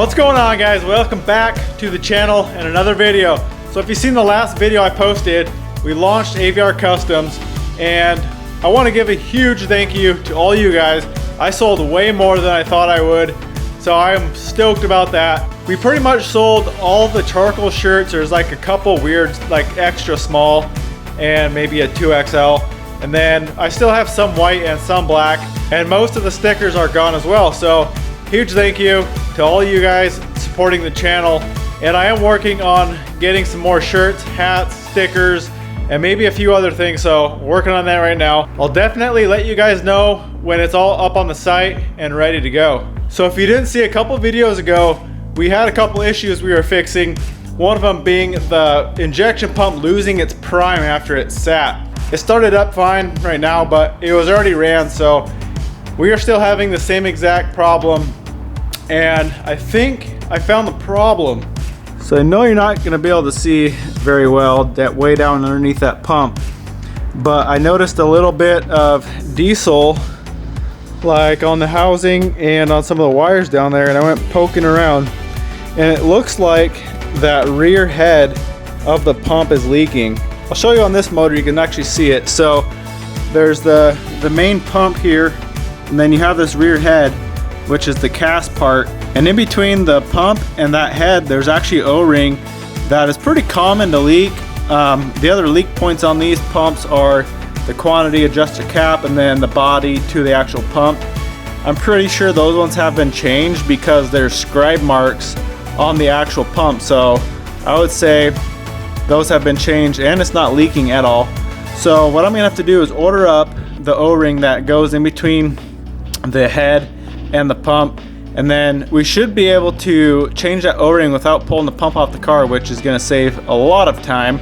What's going on, guys? Welcome back to the channel and another video. So if you've seen the last video I posted, we launched AVR Customs, and I want to give a huge thank you to all you guys. I sold way more than I thought I would, so I'm stoked about that. We pretty much sold all the charcoal shirts. There's like a couple weird, like extra small and maybe a 2XL. And then I still have some white and some black, and most of the stickers are gone as well. So huge thank you to all you guys supporting the channel. And I am working on getting some more shirts, hats, stickers, and maybe a few other things. So working on that right now. I'll definitely let you guys know when it's all up on the site and ready to go. So if you didn't see a couple videos ago, we had a couple issues we were fixing. One of them being the injection pump losing its prime after it sat. It started up fine right now, but it was already ran, so we are still having the same exact problem. And I think I found the problem. So I know you're not gonna be able to see very well that way down underneath that pump, but I noticed a little bit of diesel like on the housing and on some of the wires down there, and I went poking around, and it looks like that rear head of the pump is leaking. I'll show you on this motor, you can actually see it. So there's the main pump here, and then you have this rear head, which is the cast part. And in between the pump and that head, there's actually O-ring that is pretty common to leak. The other leak points on these pumps are the quantity adjuster cap and then the body to the actual pump. I'm pretty sure those ones have been changed because there's scribe marks on the actual pump. So I would say those have been changed and it's not leaking at all. So what I'm gonna have to do is order up the O-ring that goes in between the head and the pump, and then we should be able to change that O-ring without pulling the pump off the car, which is gonna save a lot of time.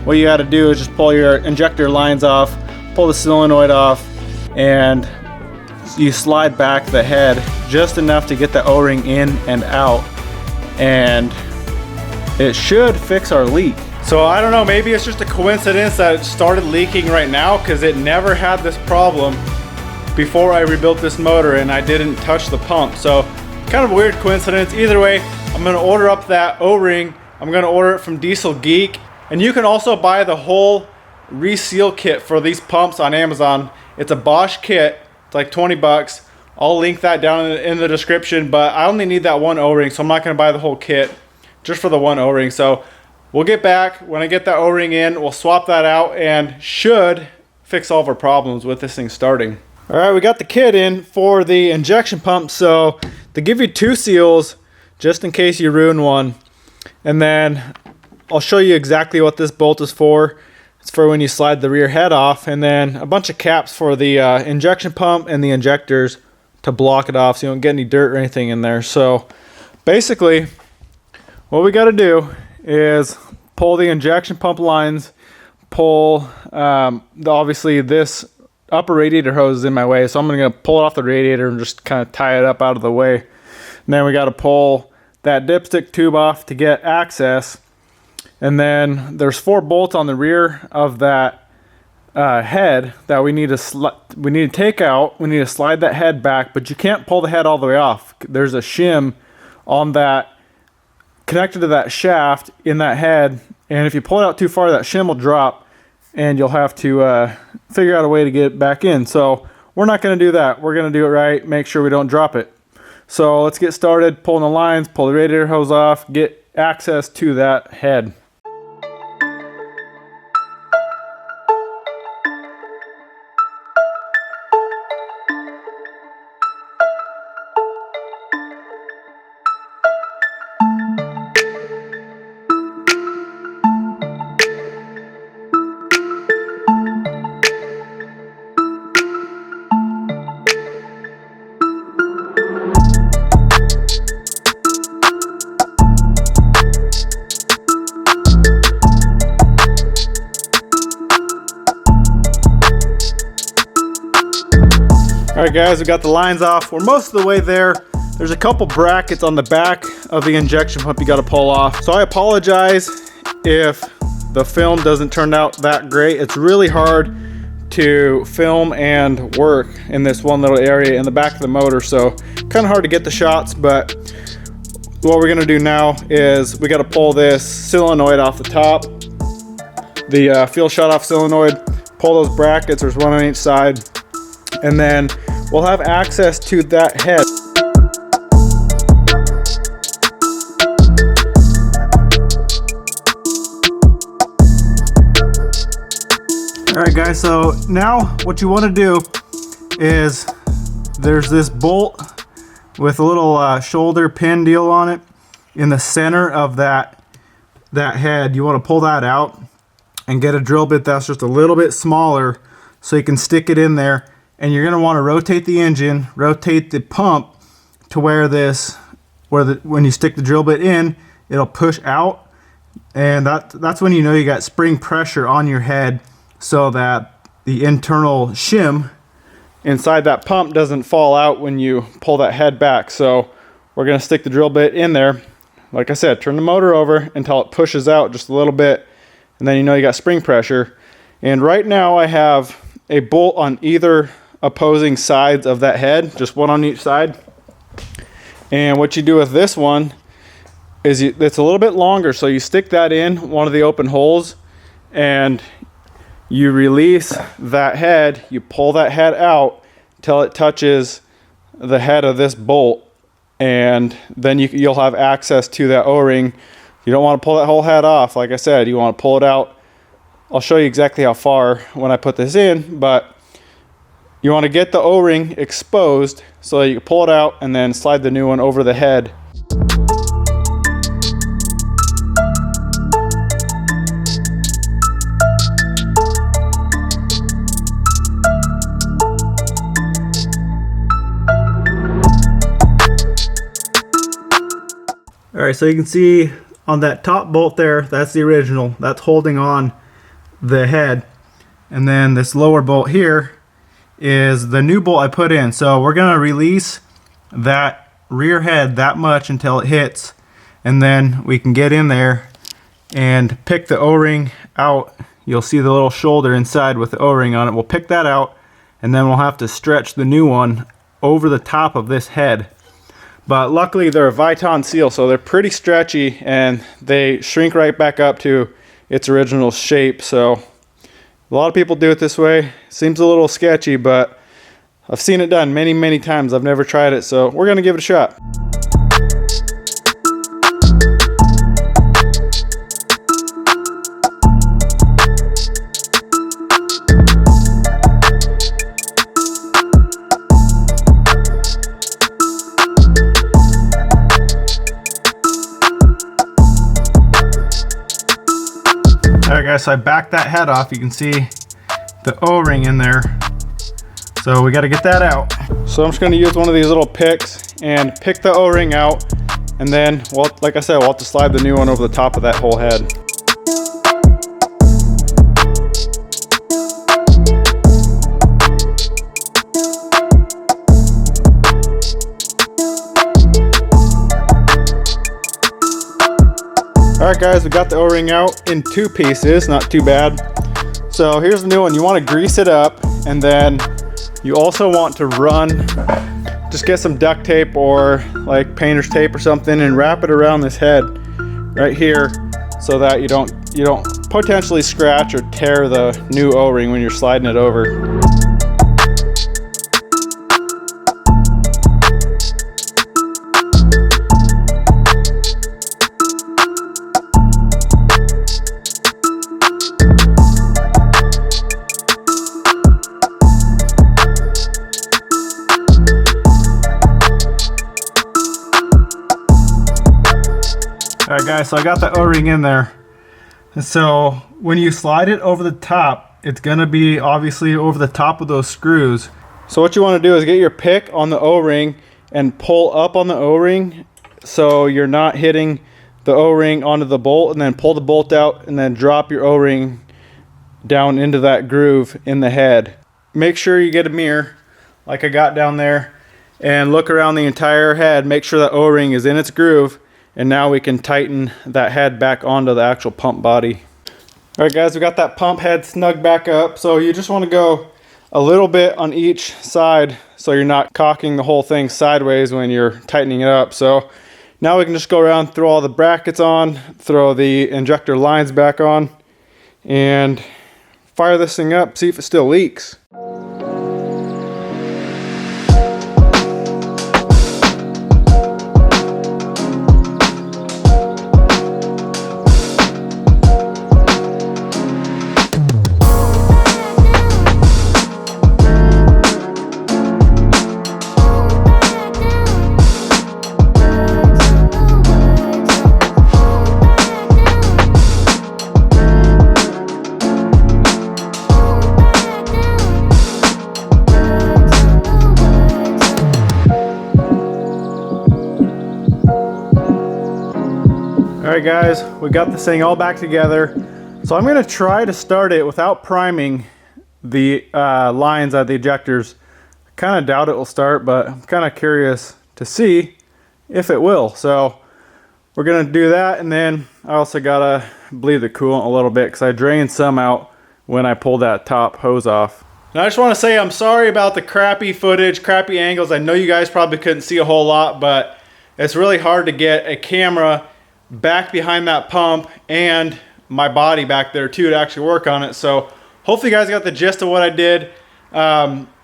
What you gotta do is just pull your injector lines off, pull the solenoid off, and you slide back the head just enough to get the O-ring in and out, and it should fix our leak. So I don't know, maybe it's just a coincidence that it started leaking right now, because it never had this problem before I rebuilt this motor and I didn't touch the pump. So kind of a weird coincidence. Either way, I'm gonna order up that O-ring. I'm gonna order it from Diesel Geek. And you can also buy the whole reseal kit for these pumps on Amazon. It's a Bosch kit, it's like 20 bucks. I'll link that down in the description, but I only need that one O-ring, so I'm not gonna buy the whole kit just for the one O-ring. So we'll get back, when I get that O-ring in, we'll swap that out and should fix all of our problems with this thing starting. All right, we got the kit in for the injection pump. So they give you 2 seals just in case you ruin one. And then I'll show you exactly what this bolt is for. It's for when you slide the rear head off, and then a bunch of caps for the injection pump and the injectors to block it off so you don't get any dirt or anything in there. So basically what we got to do is pull the injection pump lines, pull obviously this upper radiator hose is in my way, so I'm gonna pull it off the radiator and just kind of tie it up out of the way. And then we got to pull that dipstick tube off to get access. And then there's 4 bolts on the rear of that head that we need to take out. We need to slide that head back, but you can't pull the head all the way off. There's a shim on that connected to that shaft in that head, and if you pull it out too far, that shim will drop and you'll have to figure out a way to get it back in. So we're not going to do that. We're going to do it right, make sure we don't drop it. So let's get started pulling the lines, pull the radiator hose off, get access to that head. Alright guys, we got the lines off. We're most of the way there. There's a couple brackets on the back of the injection pump you got to pull off. So I apologize if the film doesn't turn out that great. It's really hard to film and work in this one little area in the back of the motor, so kind of hard to get the shots, but what we're gonna do now is we gotta pull this solenoid off the top, the fuel shutoff solenoid, pull those brackets, there's one on each side, and then we'll have access to that head. All right guys, so now what you want to do is there's this bolt with a little shoulder pin deal on it in the center of that head. You want to pull that out and get a drill bit that's just a little bit smaller so you can stick it in there, and you're going to want to rotate the engine, rotate the pump to where when you stick the drill bit in, it'll push out, and that's when you know you got spring pressure on your head, so that the internal shim inside that pump doesn't fall out when you pull that head back. So we're going to stick the drill bit in there. Like I said, turn the motor over until it pushes out just a little bit, and then you know you got spring pressure. And right now I have a bolt on either opposing sides of that head, just one on each side. And what you do with this one is it's a little bit longer, so you stick that in one of the open holes and you release that head, you pull that head out till it touches the head of this bolt, and then you'll have access to that O-ring. You don't want to pull that whole head off. Like I said, you want to pull it out. I'll show you exactly how far when I put this in, but you want to get the O-ring exposed so that you can pull it out and then slide the new one over the head. All right, so you can see on that top bolt there, that's the original. That's holding on the head. And then this lower bolt here is the new bolt I put in. So we're gonna release that rear head that much until it hits, and then we can get in there and pick the O-ring out. You'll see the little shoulder inside with the O-ring on it. We'll pick that out, and then we'll have to stretch the new one over the top of this head. But luckily they're a Viton seal, so they're pretty stretchy and they shrink right back up to its original shape. So a lot of people do it this way. Seems a little sketchy, but I've seen it done many, many times. I've never tried it, so we're gonna give it a shot. Alright guys, so I backed that head off. You can see the O-ring in there. So we got to get that out. So I'm just going to use one of these little picks and pick the O-ring out. And then, well, like I said, we'll have to slide the new one over the top of that whole head. Alright guys, we got the O-ring out in 2 pieces, not too bad. So here's the new one. You want to grease it up, and then you also want to just get some duct tape or like painter's tape or something and wrap it around this head right here so that you don't potentially scratch or tear the new O-ring when you're sliding it over. Alright guys, so I got the O-ring in there. And so when you slide it over the top, it's going to be obviously over the top of those screws. So what you want to do is get your pick on the O-ring and pull up on the O-ring so you're not hitting the O-ring onto the bolt, and then pull the bolt out and then drop your O-ring down into that groove in the head. Make sure you get a mirror like I got down there and look around the entire head. Make sure that O-ring is in its groove. And now we can tighten that head back onto the actual pump body. All right guys, we got that pump head snug back up. So you just want to go a little bit on each side so you're not cocking the whole thing sideways when you're tightening it up. So Now we can just go around, throw all the brackets on, throw the injector lines back on, and fire this thing up, see if it still leaks. Alright guys, we got this thing all back together. So I'm going to try to start it without priming the lines at the ejectors. I kind of doubt it will start, but I'm kind of curious to see if it will. So we're going to do that, and then I also got to bleed the coolant a little bit because I drained some out when I pulled that top hose off. And I just want to say I'm sorry about the crappy footage, crappy angles. I know you guys probably couldn't see a whole lot, but it's really hard to get a camera back behind that pump and my body back there too to actually work on it. So hopefully you guys got the gist of what I did.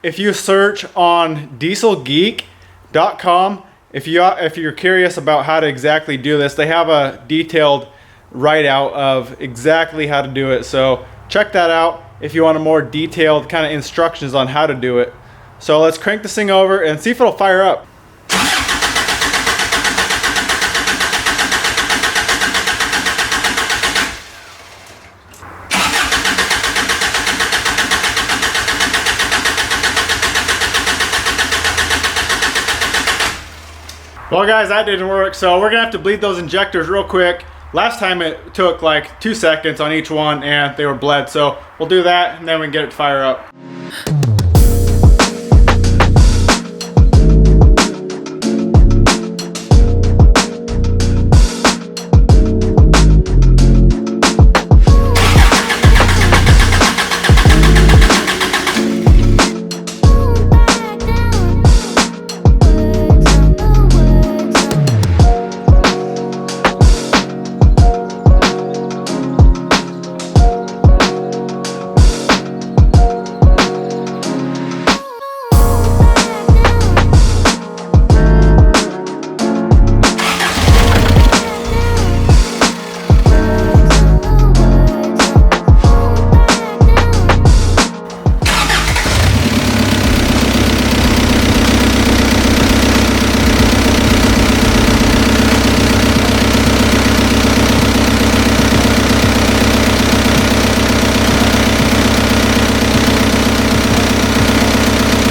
If you search on dieselgeek.com, if you're curious about how to exactly do this, they have a detailed write-out of exactly how to do it. So check that out if you want a more detailed kind of instructions on how to do it. So let's crank this thing over and see if it'll fire up. Well guys, that didn't work, so we're gonna have to bleed those injectors real quick. Last time it took like 2 seconds on each one and they were bled, so we'll do that and then we can get it to fire up.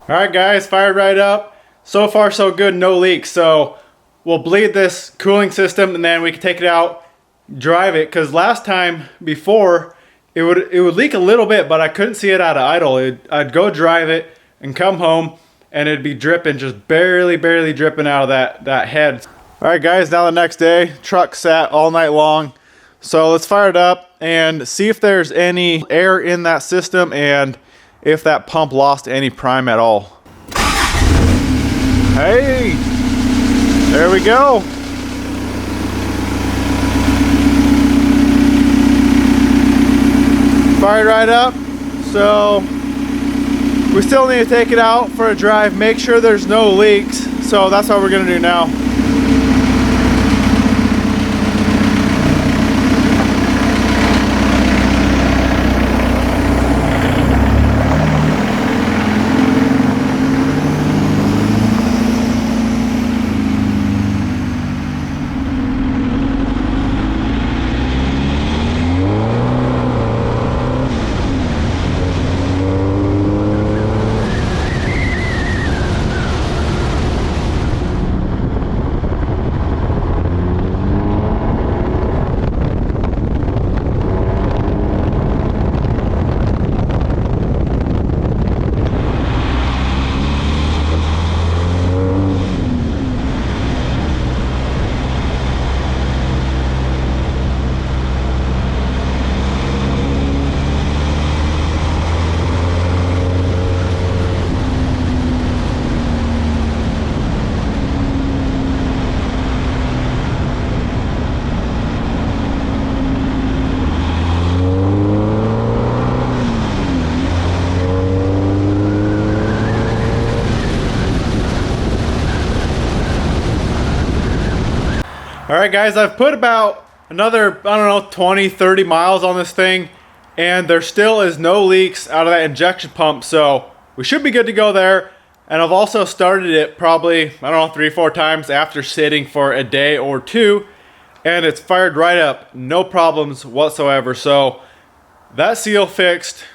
Alright guys, fired right up. So far so good, no leaks. So we'll bleed this cooling system and then we can take it out, drive it, because last time before it would leak a little bit, but I couldn't see it out of idle. I'd go drive it and come home and it'd be dripping, just barely dripping out of that head. Alright guys, now the next day, truck sat all night long. So let's fire it up and see if there's any air in that system and if that pump lost any prime at all. Hey, there we go. Fired right up. So we still need to take it out for a drive, make sure there's no leaks. So that's what we're gonna do now. All right, guys, I've put about another, I don't know, 20, 30 miles on this thing, and there still is no leaks out of that injection pump, so we should be good to go there. And I've also started it probably, I don't know, 3 or 4 times after sitting for a day or two, and it's fired right up, no problems whatsoever. So that seal fixed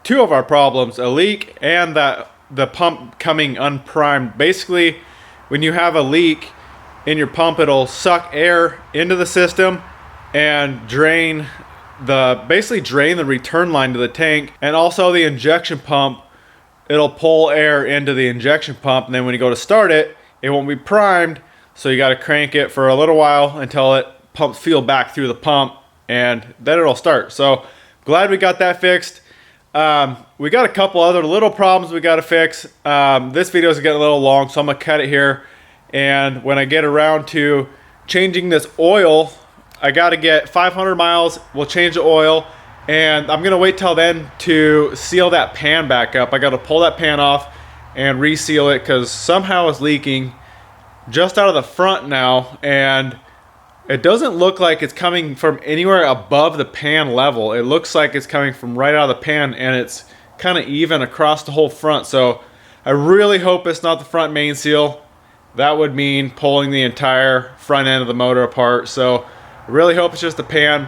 2 of our problems, a leak and the pump coming unprimed. Basically, when you have a leak in your pump, it'll suck air into the system and basically drain the return line to the tank, and also the injection pump, it'll pull air into the injection pump, and then when you go to start it, it won't be primed, so you got to crank it for a little while until it pumps fuel back through the pump, and then it'll start. So glad we got that fixed. We got a couple other little problems we got to fix. This video is getting a little long, so I'm gonna cut it here. And when I get around to changing this oil, I got to get 500 miles. We'll change the oil, and I'm gonna wait till then to seal that pan back up. I got to pull that pan off and reseal it because somehow it's leaking just out of the front now, and it doesn't look like it's coming from anywhere above the pan level. It looks like it's coming from right out of the pan, and it's kind of even across the whole front. So I really hope it's not the front main seal. That would mean pulling the entire front end of the motor apart. So I really hope it's just the pan.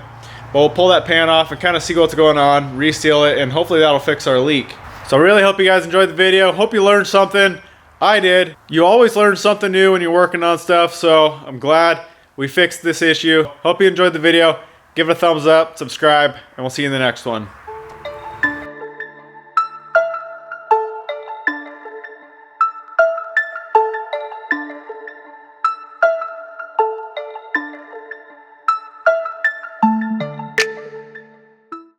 But we'll pull that pan off and kind of see what's going on, reseal it, and hopefully that'll fix our leak. So I really hope you guys enjoyed the video. Hope you learned something. I did. You always learn something new when you're working on stuff, so I'm glad we fixed this issue. Hope you enjoyed the video. Give it a thumbs up, subscribe, and we'll see you in the next one.